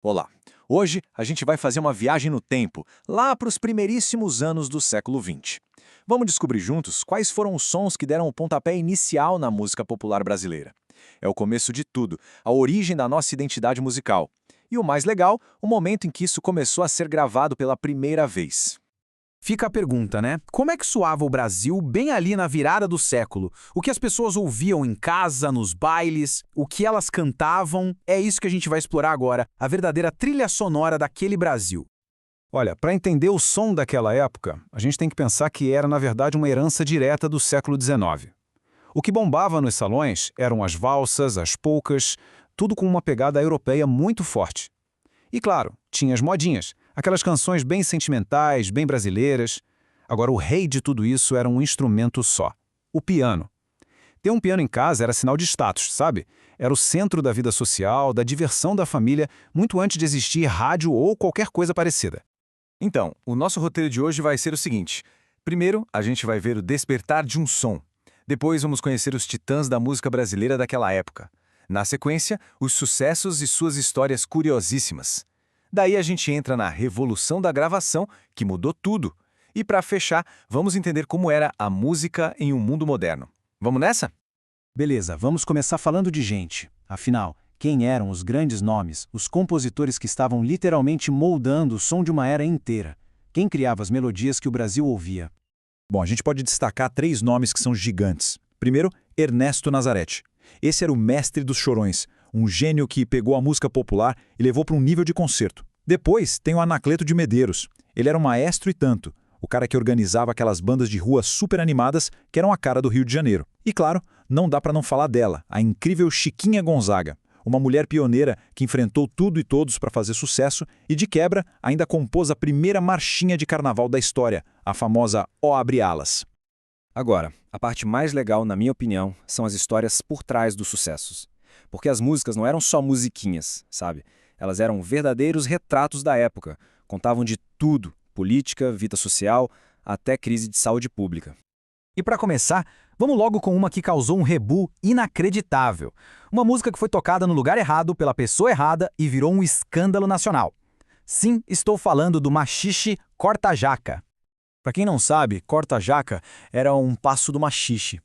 Olá! Hoje a gente vai fazer uma viagem no tempo, lá para os primeiríssimos anos do século XX. Vamos descobrir juntos quais foram os sons que deram o pontapé inicial na música popular brasileira. É o começo de tudo, a origem da nossa identidade musical. E o mais legal, o momento em que isso começou a ser gravado pela primeira vez. Fica a pergunta, né? Como é que soava o Brasil bem ali na virada do século? O que as pessoas ouviam em casa, nos bailes, o que elas cantavam? É isso que a gente vai explorar agora, a verdadeira trilha sonora daquele Brasil. Olha, para entender o som daquela época, a gente tem que pensar que era, na verdade, uma herança direta do século XIX. O que bombava nos salões eram as valsas, as polcas, tudo com uma pegada europeia muito forte. E claro, tinha as modinhas, aquelas canções bem sentimentais, bem brasileiras. Agora, o rei de tudo isso era um instrumento só: o piano. Ter um piano em casa era sinal de status, sabe? Era o centro da vida social, da diversão da família, muito antes de existir rádio ou qualquer coisa parecida. Então, o nosso roteiro de hoje vai ser o seguinte. Primeiro, a gente vai ver o despertar de um som. Depois, vamos conhecer os titãs da música brasileira daquela época. Na sequência, os sucessos e suas histórias curiosíssimas. Daí a gente entra na revolução da gravação, que mudou tudo. E para fechar, vamos entender como era a música em um mundo moderno. Vamos nessa? Beleza, vamos começar falando de gente. Afinal, quem eram os grandes nomes, os compositores que estavam literalmente moldando o som de uma era inteira? Quem criava as melodias que o Brasil ouvia? Bom, a gente pode destacar três nomes que são gigantes. Primeiro, Ernesto Nazareth. Esse era o mestre dos chorões, um gênio que pegou a música popular e levou para um nível de concerto. Depois tem o Anacleto de Medeiros. Ele era um maestro e tanto, o cara que organizava aquelas bandas de rua super animadas que eram a cara do Rio de Janeiro. E claro, não dá para não falar dela, a incrível Chiquinha Gonzaga, uma mulher pioneira que enfrentou tudo e todos para fazer sucesso e, de quebra, ainda compôs a primeira marchinha de carnaval da história, a famosa Ó Abre Alas. Agora, a parte mais legal, na minha opinião, são as histórias por trás dos sucessos. Porque as músicas não eram só musiquinhas, sabe? Elas eram verdadeiros retratos da época. Contavam de tudo: política, vida social, até crise de saúde pública. E para começar, vamos logo com uma que causou um rebu inacreditável. Uma música que foi tocada no lugar errado, pela pessoa errada e virou um escândalo nacional. Sim, estou falando do maxixe Corta Jaca. Para quem não sabe, corta-jaca era um passo do maxixe.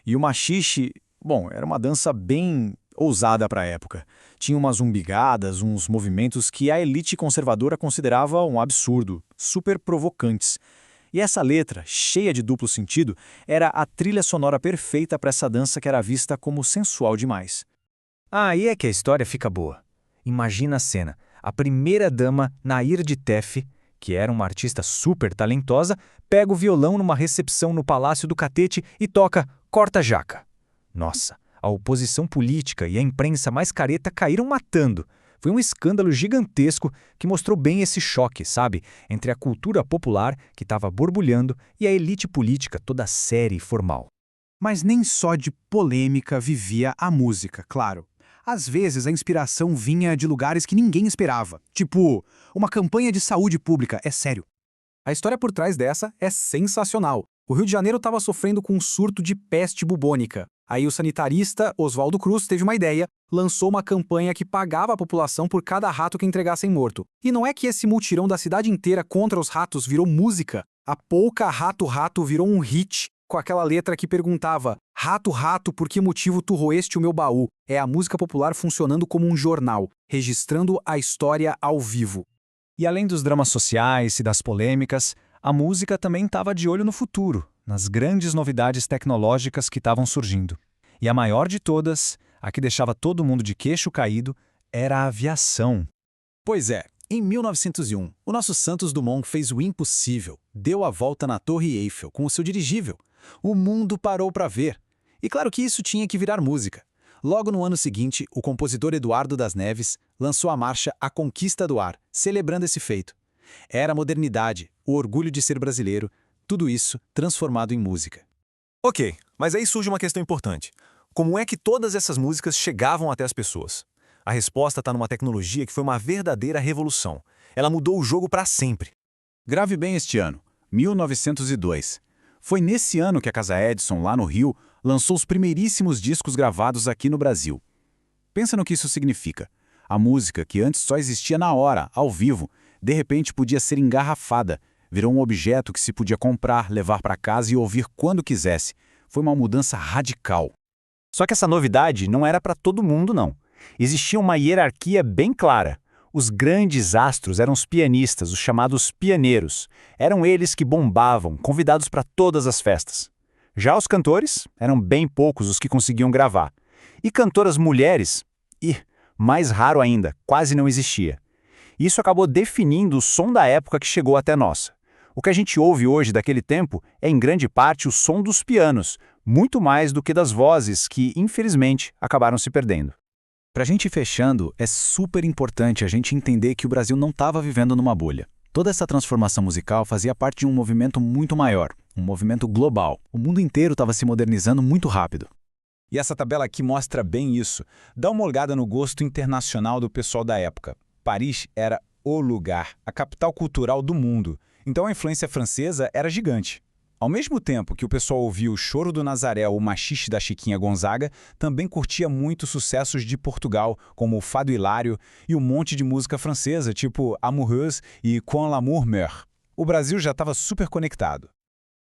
E o maxixe, bom, era uma dança bem ousada para a época. Tinha umas umbigadas, uns movimentos que a elite conservadora considerava um absurdo, super provocantes. E essa letra, cheia de duplo sentido, era a trilha sonora perfeita para essa dança que era vista como sensual demais. Aí é que a história fica boa. Imagina a cena: a primeira-dama, Nair de Tef, que era uma artista super talentosa, pega o violão numa recepção no Palácio do Catete e toca Corta Jaca. Nossa, a oposição política e a imprensa mais careta caíram matando. Foi um escândalo gigantesco que mostrou bem esse choque, sabe? Entre a cultura popular, que estava borbulhando, e a elite política toda séria e formal. Mas nem só de polêmica vivia a música, claro. Às vezes a inspiração vinha de lugares que ninguém esperava. Tipo, uma campanha de saúde pública, é sério. A história por trás dessa é sensacional. O Rio de Janeiro estava sofrendo com um surto de peste bubônica. Aí o sanitarista Oswaldo Cruz teve uma ideia, lançou uma campanha que pagava a população por cada rato que entregassem morto. E não é que esse mutirão da cidade inteira contra os ratos virou música. A polca Rato Rato virou um hit, com aquela letra que perguntava: Rato, rato, por que motivo tu roeste o meu baú? É a música popular funcionando como um jornal, registrando a história ao vivo. E além dos dramas sociais e das polêmicas, a música também estava de olho no futuro, nas grandes novidades tecnológicas que estavam surgindo. E a maior de todas, a que deixava todo mundo de queixo caído, era a aviação. Pois é, em 1901, o nosso Santos Dumont fez o impossível. Deu a volta na Torre Eiffel com o seu dirigível. O mundo parou para ver. E claro que isso tinha que virar música. Logo no ano seguinte, o compositor Eduardo das Neves lançou a marcha A Conquista do Ar, celebrando esse feito. Era a modernidade, o orgulho de ser brasileiro, tudo isso transformado em música. Ok, mas aí surge uma questão importante. Como é que todas essas músicas chegavam até as pessoas? A resposta está numa tecnologia que foi uma verdadeira revolução. Ela mudou o jogo para sempre. Grave bem este ano, 1902. Foi nesse ano que a Casa Edison, lá no Rio, lançou os primeiríssimos discos gravados aqui no Brasil. Pensa no que isso significa. A música, que antes só existia na hora, ao vivo, de repente podia ser engarrafada. Virou um objeto que se podia comprar, levar para casa e ouvir quando quisesse. Foi uma mudança radical. Só que essa novidade não era para todo mundo, não. Existia uma hierarquia bem clara. Os grandes astros eram os pianistas, os chamados pianeiros. Eram eles que bombavam, convidados para todas as festas. Já os cantores, eram bem poucos os que conseguiam gravar. E cantoras mulheres, mais raro ainda, quase não existia. Isso acabou definindo o som da época que chegou até nós. O que a gente ouve hoje daquele tempo é em grande parte o som dos pianos, muito mais do que das vozes que, infelizmente, acabaram se perdendo. Para a gente ir fechando, é super importante a gente entender que o Brasil não estava vivendo numa bolha. Toda essa transformação musical fazia parte de um movimento muito maior, um movimento global. O mundo inteiro estava se modernizando muito rápido. E essa tabela aqui mostra bem isso. Dá uma olhada no gosto internacional do pessoal da época. Paris era o lugar, a capital cultural do mundo. Então a influência francesa era gigante. Ao mesmo tempo que o pessoal ouvia o Choro do Nazaré ou o Machixe da Chiquinha Gonzaga, também curtia muito sucessos de Portugal, como o Fado Hilário e um monte de música francesa, tipo Amoureuse e Quand l'amour meurt. O Brasil já estava super conectado.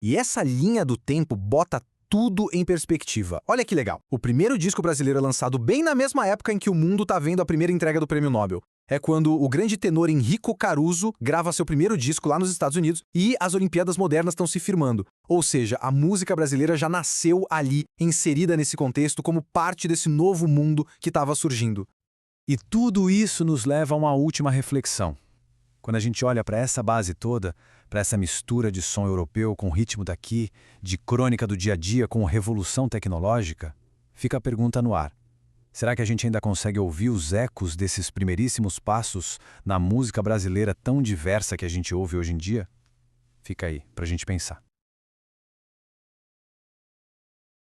E essa linha do tempo bota tudo em perspectiva. Olha que legal. O primeiro disco brasileiro é lançado bem na mesma época em que o mundo está vendo a primeira entrega do Prêmio Nobel. É quando o grande tenor Enrico Caruso grava seu primeiro disco lá nos Estados Unidos e as Olimpíadas Modernas estão se firmando. Ou seja, a música brasileira já nasceu ali, inserida nesse contexto como parte desse novo mundo que estava surgindo. E tudo isso nos leva a uma última reflexão. Quando a gente olha para essa base toda, para essa mistura de som europeu com o ritmo daqui, de crônica do dia a dia com revolução tecnológica, fica a pergunta no ar. Será que a gente ainda consegue ouvir os ecos desses primeiríssimos passos na música brasileira tão diversa que a gente ouve hoje em dia? Fica aí, pra gente pensar.